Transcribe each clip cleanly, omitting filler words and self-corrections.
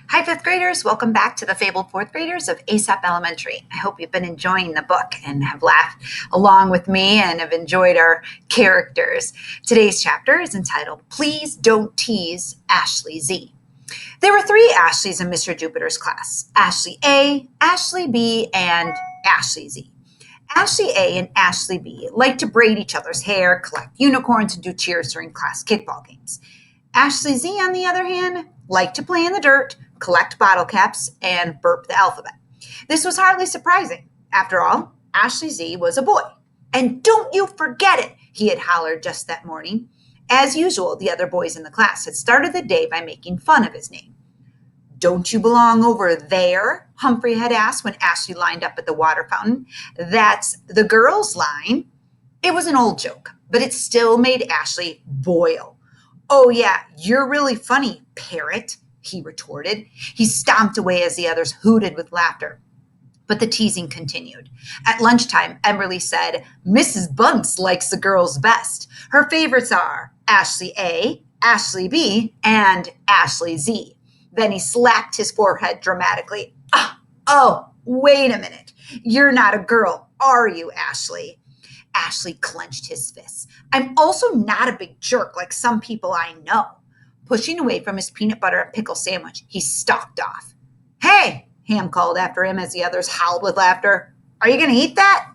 Hi, fifth graders. Welcome back to the Fabled fourth graders of Aesop Elementary. I hope you've been enjoying the book and have laughed along with me and have enjoyed our characters. Today's chapter is entitled, Please Don't Tease Ashley Z. There were three Ashleys in Mr. Jupiter's class, Ashley A, Ashley B, and Ashley Z. Ashley A and Ashley B liked to braid each other's hair, collect unicorns, and do cheers during class kickball games. Ashley Z, on the other hand, liked to play in the dirt, collect bottle caps, and burp the alphabet. This was hardly surprising. After all, Ashley Z was a boy. And don't you forget it, he had hollered just that morning. As usual, the other boys in the class had started the day by making fun of his name. Don't you belong over there? Humphrey had asked when Ashley lined up at the water fountain. That's the girls' line. It was an old joke, but it still made Ashley boil. Oh, yeah, you're really funny, parrot, he retorted. He stomped away as the others hooted with laughter. But the teasing continued. At lunchtime, Emberly said, Mrs. Bunce likes the girls best. Her favorites are Ashley A, Ashley B, and Ashley Z. Then he slapped his forehead dramatically. Oh, wait a minute. You're not a girl, are you, Ashley? Ashley clenched his fists. I'm also not a big jerk like some people I know. Pushing away from his peanut butter and pickle sandwich, he stalked off. Hey, Ham called after him as the others howled with laughter. Are you going to eat that?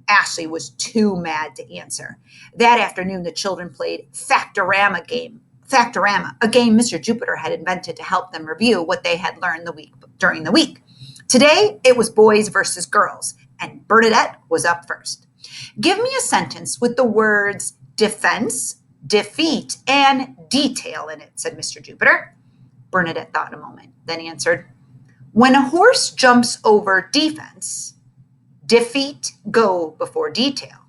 Ashley was too mad to answer. That afternoon, the children played Factorama Game. Factorama, a game Mr. Jupiter had invented to help them review what they had learned during the week. Today, it was boys versus girls, and Bernadette was up first. Give me a sentence with the words defense, defeat, and detail in it, said Mr. Jupiter. Bernadette thought a moment, then answered, when a horse jumps over defense, defeat go before detail.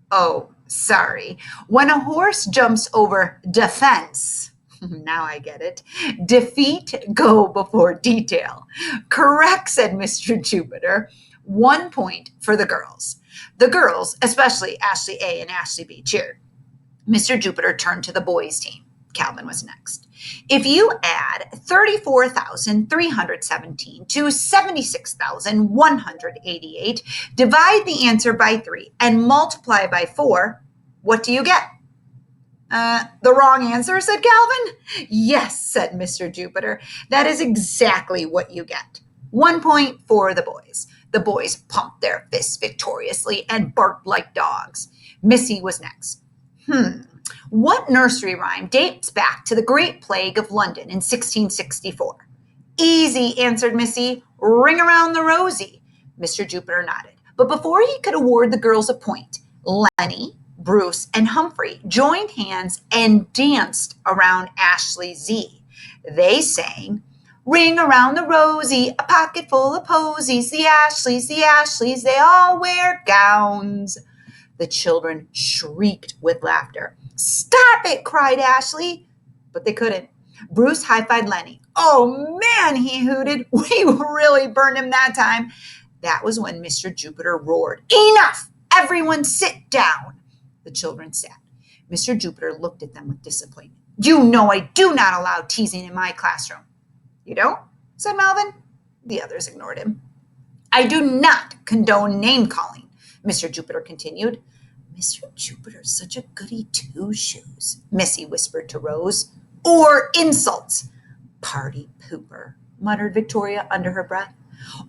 Oh, sorry. When a horse jumps over defense, now I get it, defeat go before detail. Correct, said Mr. Jupiter. 1 point for the girls. The girls, especially Ashley A and Ashley B, cheered. Mr. Jupiter turned to the boys' team. Calvin was next. If you add 34,317 to 76,188, divide the answer by 3, and multiply by 4, what do you get? The wrong answer, said Calvin. Yes, said Mr. Jupiter. That is exactly what you get. 1 point for the boys. The boys pumped their fists victoriously and barked like dogs. Missy was next. What nursery rhyme dates back to the Great Plague of London in 1664? Easy, answered Missy. Ring around the rosy. Mr. Jupiter nodded. But before he could award the girls a point, Lenny, Bruce, and Humphrey joined hands and danced around Ashley Z. They sang, ring around the rosy, a pocket full of posies, the Ashleys, they all wear gowns. The children shrieked with laughter. Stop it, cried Ashley. But they couldn't. Bruce high-fived Lenny. Oh, man, he hooted. We really burned him that time. That was when Mr. Jupiter roared. Enough! Everyone sit down. The children sat. Mr. Jupiter looked at them with disappointment. You know I do not allow teasing in my classroom. You don't? Said Melvin. The others ignored him. I do not condone name-calling, Mr. Jupiter continued. Mr. Jupiter's such a goody two-shoes, Missy whispered to Rose. Or insults. Party pooper, muttered Victoria under her breath.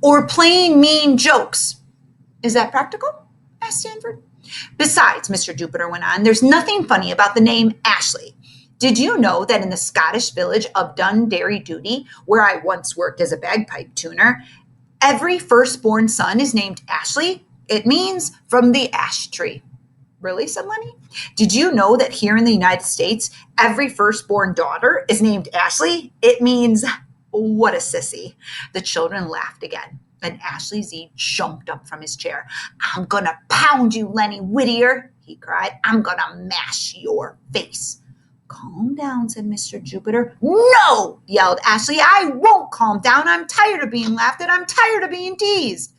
Or playing mean jokes. Is that practical? Asked Stanford. Besides, Mr. Jupiter went on, there's nothing funny about the name Ashley. Did you know that in the Scottish village of Dundary, where I once worked as a bagpipe tuner, every firstborn son is named Ashley? It means from the ash tree. Really, said Lenny? Did you know that here in the United States, every firstborn daughter is named Ashley? It means, what a sissy. The children laughed again, and Ashley Z jumped up from his chair. I'm going to pound you, Lenny Whittier, he cried. I'm going to mash your face. Calm down, said Mr. Jupiter. No, yelled Ashley. I won't calm down. I'm tired of being laughed at. I'm tired of being teased.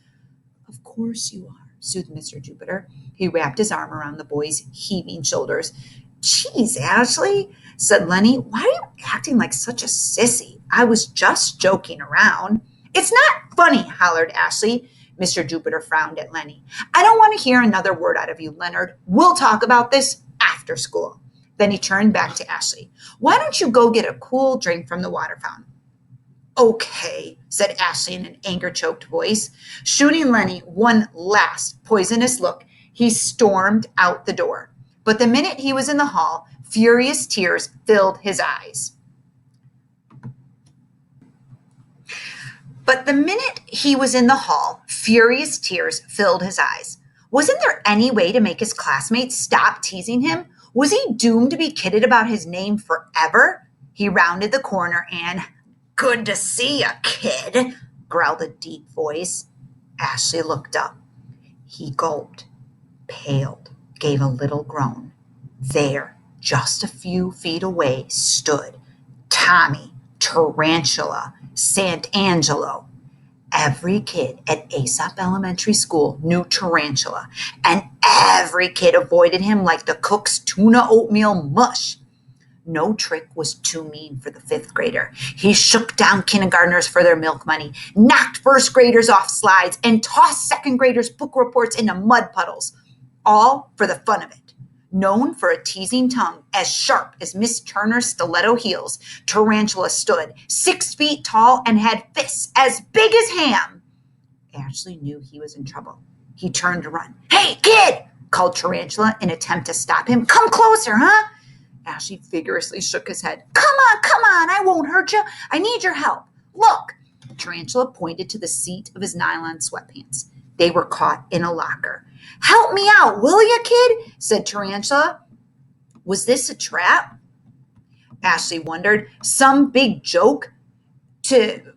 Of course you are, soothed Mr. Jupiter. He wrapped his arm around the boy's heaving shoulders. Geez, Ashley, said Lenny. Why are you acting like such a sissy? I was just joking around. It's not funny, hollered Ashley. Mr. Jupiter frowned at Lenny. I don't want to hear another word out of you, Leonard. We'll talk about this after school. Then he turned back to Ashley. Why don't you go get a cool drink from the water fountain? Okay, said Ashley in an anger-choked voice. Shooting Lenny one last poisonous look, he stormed out the door. But the minute he was in the hall, furious tears filled his eyes. But the minute he was in the hall, furious tears filled his eyes. Wasn't there any way to make his classmates stop teasing him? Was he doomed to be kidded about his name forever? He rounded the corner and, good to see you, kid, growled a deep voice. Ashley looked up. He gulped, paled, gave a little groan. There, just a few feet away, stood Tommy, Tarantella, Sant'Angelo. Every kid at Aesop Elementary School knew Tarantella, and every kid avoided him like the cook's tuna oatmeal mush. No trick was too mean for the fifth grader. He shook down kindergartners for their milk money, knocked first graders off slides, and tossed second graders' book reports into mud puddles, all for the fun of it. Known for a teasing tongue as sharp as Miss Turner's stiletto heels, Tarantella stood 6 feet tall and had fists as big as ham. Ashley knew he was in trouble. He turned to run. Hey, kid, called Tarantella in an attempt to stop him. Come closer, huh? Ashley vigorously shook his head. Come on, I won't hurt you. I need your help. Look. Tarantella pointed to the seat of his nylon sweatpants. They were caught in a locker. Help me out, will you, kid? Said Tarantella. Was this a trap? Ashley wondered. Some big joke to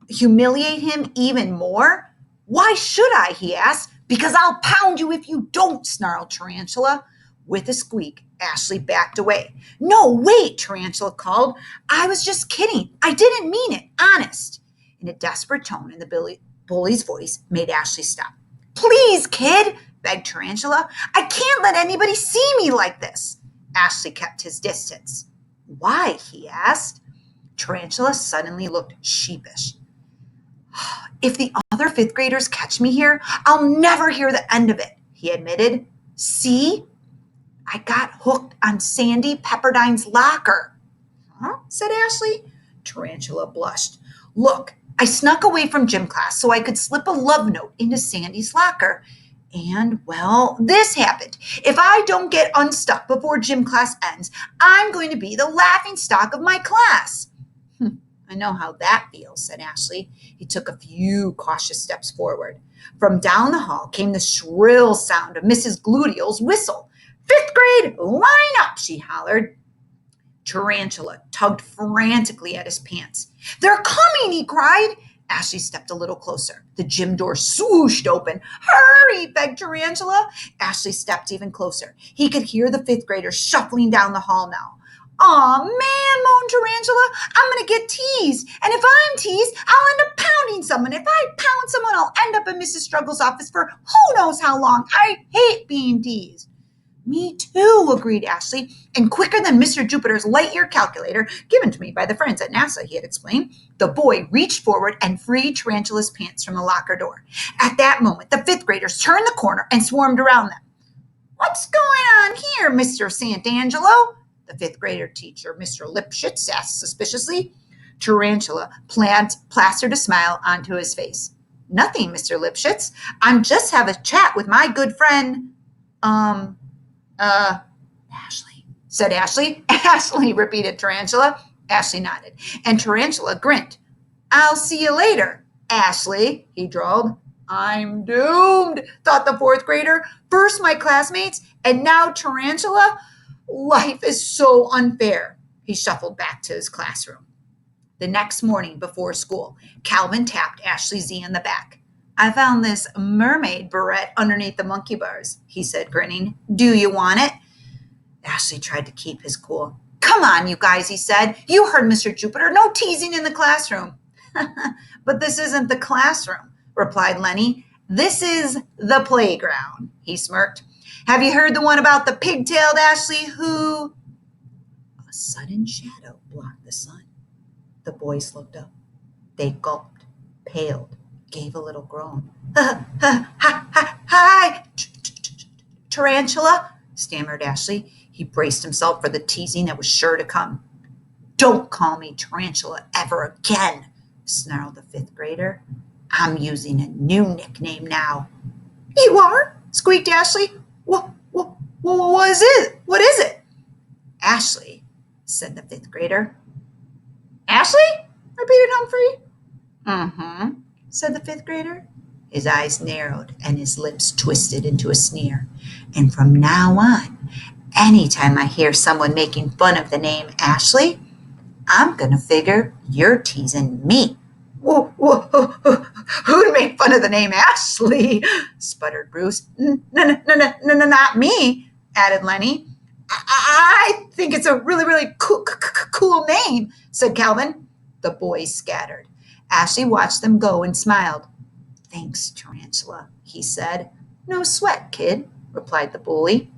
humiliate him even more? Why should I, he asked. Because I'll pound you if you don't, snarled Tarantella. With a squeak, Ashley backed away. No, wait, Tarantella called. I was just kidding. I didn't mean it, honest. In a desperate tone, and the bully's voice made Ashley stop. Please, kid, begged Tarantella. I can't let anybody see me like this. Ashley kept his distance. Why? He asked. Tarantella suddenly looked sheepish. If the other fifth graders catch me here, I'll never hear the end of it, he admitted. See? I got hooked on Sandy Pepperdine's locker. Huh? Said Ashley. Tarantella blushed. Look, I snuck away from gym class so I could slip a love note into Sandy's locker. And, well, this happened. If I don't get unstuck before gym class ends, I'm going to be the laughingstock of my class. I know how that feels, said Ashley. He took a few cautious steps forward. From down the hall came the shrill sound of Mrs. Gluteal's whistle. Fifth grade, line up, she hollered. Tarantella tugged frantically at his pants. They're coming, he cried. Ashley stepped a little closer. The gym door swooshed open. Hurry, begged Tarantella. Ashley stepped even closer. He could hear the fifth graders shuffling down the hall now. Aw, man, moaned Tarantella. I'm going to get teased. And if I'm teased, I'll end up pounding someone. If I pound someone, I'll end up in Mrs. Struggle's office for who knows how long. I hate being teased. Me too, agreed Ashley. And quicker than Mr. Jupiter's light-year calculator, given to me by the friends at NASA, he had explained, the boy reached forward and freed Tarantella's pants from the locker door. At that moment, the fifth graders turned the corner and swarmed around them. What's going on here, Mr. Sant'Angelo? The fifth grader teacher, Mr. Lipschitz, asked suspiciously. Tarantella plastered a smile onto his face. Nothing, Mr. Lipschitz. I'm just having a chat with my good friend, Ashley, said Ashley. Ashley, repeated Tarantella. Ashley nodded, and Tarantella grinned. I'll see you later, Ashley, he drawled. I'm doomed, thought the fourth grader. First my classmates, and now Tarantella. Life is so unfair. He shuffled back to his classroom. The next morning before school, Calvin tapped Ashley Z on the back. I found this mermaid barrette underneath the monkey bars, he said, grinning. Do you want it? Ashley tried to keep his cool. Come on, you guys, he said. You heard Mr. Jupiter. No teasing in the classroom. But this isn't the classroom, replied Lenny. This is the playground, he smirked. Have you heard the one about the pig-tailed Ashley who... sudden shadow blocked the sun. The boys looked up. They gulped, paled, gave a little groan. Hi, Tarantella, stammered Ashley. He braced himself for the teasing that was sure to come. Don't call me Tarantula ever again, snarled the fifth grader. I'm using a new nickname now. You are? Squeaked Ashley. What is it? What is it? Ashley, said the fifth grader. Ashley? Repeated Humphrey. Mm-hmm, said the fifth grader. His eyes narrowed and his lips twisted into a sneer. And from now on, anytime I hear someone making fun of the name Ashley, I'm going to figure you're teasing me. Who'd make fun of the name Ashley? Sputtered Bruce. No, not me, added Lenny. I think it's a really cool name, said Calvin. The boys scattered. Ashley watched them go and smiled. Thanks, Tarantula, he said. No sweat, kid, replied the bully.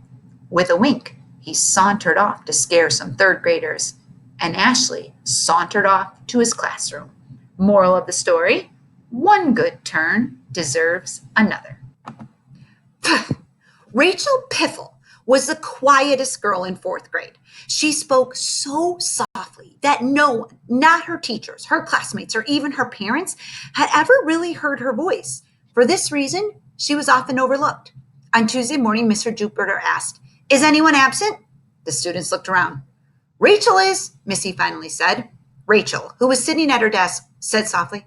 With a wink, he sauntered off to scare some third graders, and Ashley sauntered off to his classroom. Moral of the story, one good turn deserves another. Rachel Piffle was the quietest girl in fourth grade. She spoke so softly that no one, not her teachers, her classmates, or even her parents, had ever really heard her voice. For this reason, she was often overlooked. On Tuesday morning, Mr. Jupiter asked, "Is anyone absent?" The students looked around. "Rachel is," Missy finally said. Rachel, who was sitting at her desk, said softly,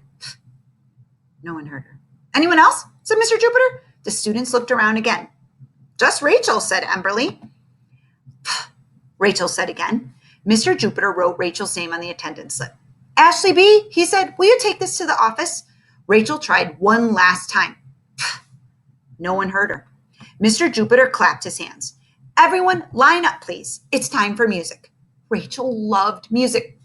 no one heard her. "Anyone else?" said Mr. Jupiter. The students looked around again. "Just Rachel," said Emberly. Rachel said again. Mr. Jupiter wrote Rachel's name on the attendance slip. "Ashley B," he said, "will you take this to the office?" Rachel tried one last time. No one heard her. Mr. Jupiter clapped his hands. "Everyone, line up, please. It's time for music." Rachel loved music,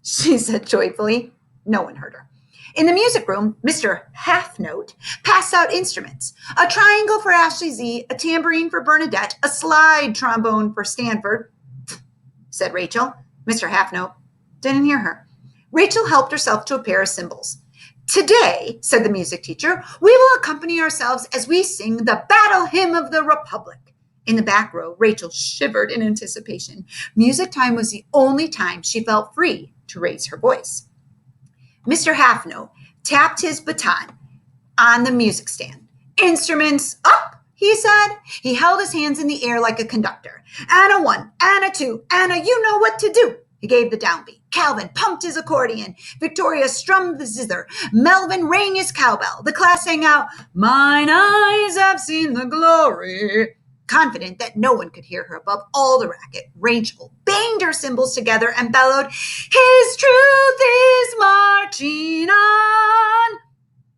she said joyfully. No one heard her. In the music room, Mr. Half Note passed out instruments. A triangle for Ashley Z, a tambourine for Bernadette, a slide trombone for Stanford, said Rachel. Mr. Half Note didn't hear her. Rachel helped herself to a pair of cymbals. "Today," said the music teacher, "we will accompany ourselves as we sing the Battle Hymn of the Republic." In the back row, Rachel shivered in anticipation. Music time was the only time she felt free to raise her voice. Mr. Halfnote tapped his baton on the music stand. "Instruments up," he said. He held his hands in the air like a conductor. "And a one, and a two, and a you know what to do." He gave the downbeat. Calvin pumped his accordion. Victoria strummed the zither. Melvin rang his cowbell. The class sang out, "Mine eyes have seen the glory." Confident that no one could hear her above all the racket, Rachel banged her cymbals together and bellowed, "His truth is marching on."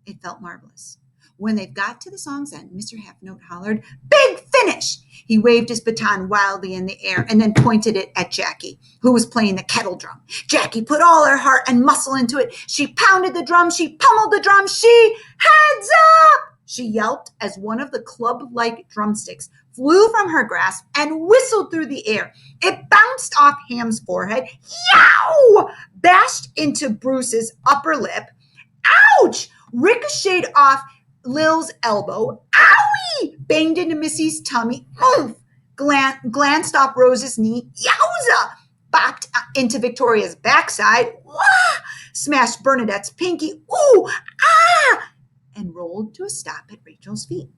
It felt marvelous. When they got to the song's end, Mr. Halfnote hollered, "Big finish!" He waved his baton wildly in the air and then pointed it at Jackie, who was playing the kettle drum. Jackie put all her heart and muscle into it. She pounded the drum. She pummeled the drum. She, "Heads up!" she yelped as one of the club-like drumsticks flew from her grasp and whistled through the air. It bounced off Ham's forehead, yow! Bashed into Bruce's upper lip, ouch! Ricocheted off Lil's elbow, owie! Banged into Missy's tummy, oof! Glanced off Rose's knee, yowza! Bopped into Victoria's backside, wah! Smashed Bernadette's pinky, ooh, ah! And rolled to a stop at Rachel's feet.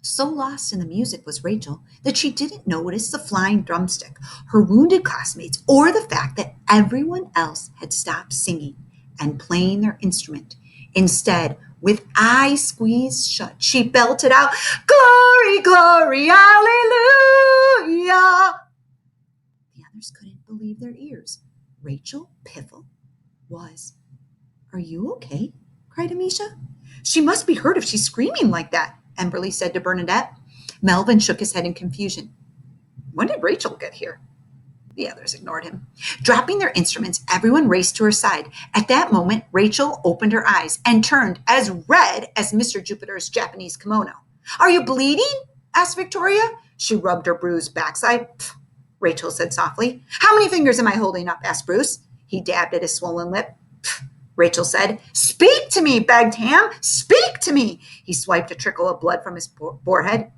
So lost in the music was Rachel that she didn't notice the flying drumstick, her wounded classmates, or the fact that everyone else had stopped singing and playing their instrument. Instead, with eyes squeezed shut, she belted out, "Glory, glory, hallelujah." The others couldn't believe their ears. Rachel Piffle was. "Are you okay?" cried Amisha. "She must be hurt if she's screaming like that," Emberly said to Bernadette. Melvin shook his head in confusion. "When did Rachel get here?" The others ignored him. Dropping their instruments, everyone raced to her side. At that moment, Rachel opened her eyes and turned as red as Mr. Jupiter's Japanese kimono. "Are you bleeding?" asked Victoria. She rubbed her bruised backside. Rachel said softly. How many fingers am I holding up? Asked Bruce. He dabbed at his swollen lip. Rachel said. Speak to me, begged Ham. Speak to me. He swiped a trickle of blood from his forehead.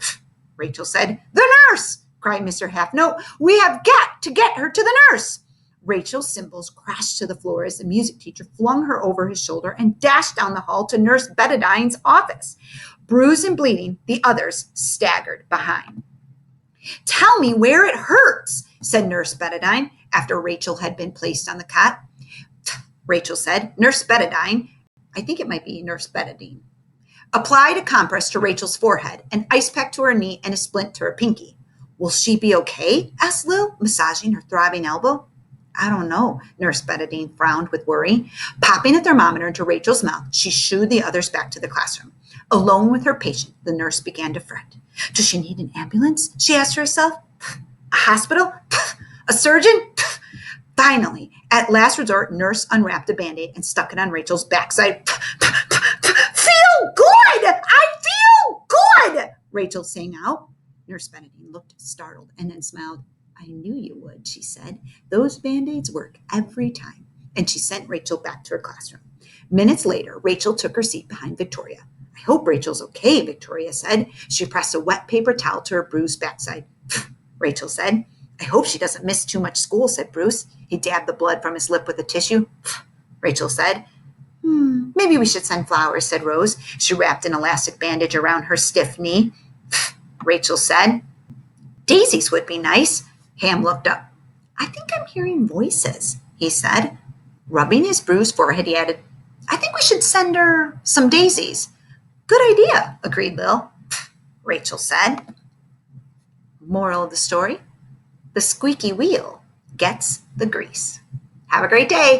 Rachel said. The nurse, cried Mr. Halfnote. We have got to get her to the nurse. Rachel's cymbals crashed to the floor as the music teacher flung her over his shoulder and dashed down the hall to Nurse Betadine's office. Bruised and bleeding, the others staggered behind. Tell me where it hurts, said Nurse Betadine after Rachel had been placed on the cot. Rachel said, Nurse Betadine, I think it might be Nurse Betadine, applied a compress to Rachel's forehead, an ice pack to her knee, and a splint to her pinky. Will she be okay? Asked Lil, massaging her throbbing elbow. I don't know, Nurse Betadine frowned with worry. Popping a thermometer into Rachel's mouth, she shooed the others back to the classroom. Alone with her patient, the nurse began to fret. Does she need an ambulance? She asked herself. A hospital? A surgeon? Finally, at last resort, Nurse unwrapped a Band-Aid and stuck it on Rachel's backside. Feel good! I feel good! Rachel sang out. Nurse Betadine looked startled and then smiled. I knew you would, she said. Those Band-Aids work every time. And she sent Rachel back to her classroom. Minutes later, Rachel took her seat behind Victoria. I hope Rachel's okay, Victoria said. She pressed a wet paper towel to her bruised backside. Rachel said. I hope she doesn't miss too much school, said Bruce. He dabbed the blood from his lip with a tissue. Rachel said. Maybe we should send flowers, said Rose. She wrapped an elastic bandage around her stiff knee. Rachel said. Daisies would be nice. Ham looked up. I think I'm hearing voices, he said. Rubbing his bruised forehead, he added, I think we should send her some daisies. Good idea, agreed Lil. Rachel said. Moral of the story, the squeaky wheel gets the grease. Have a great day.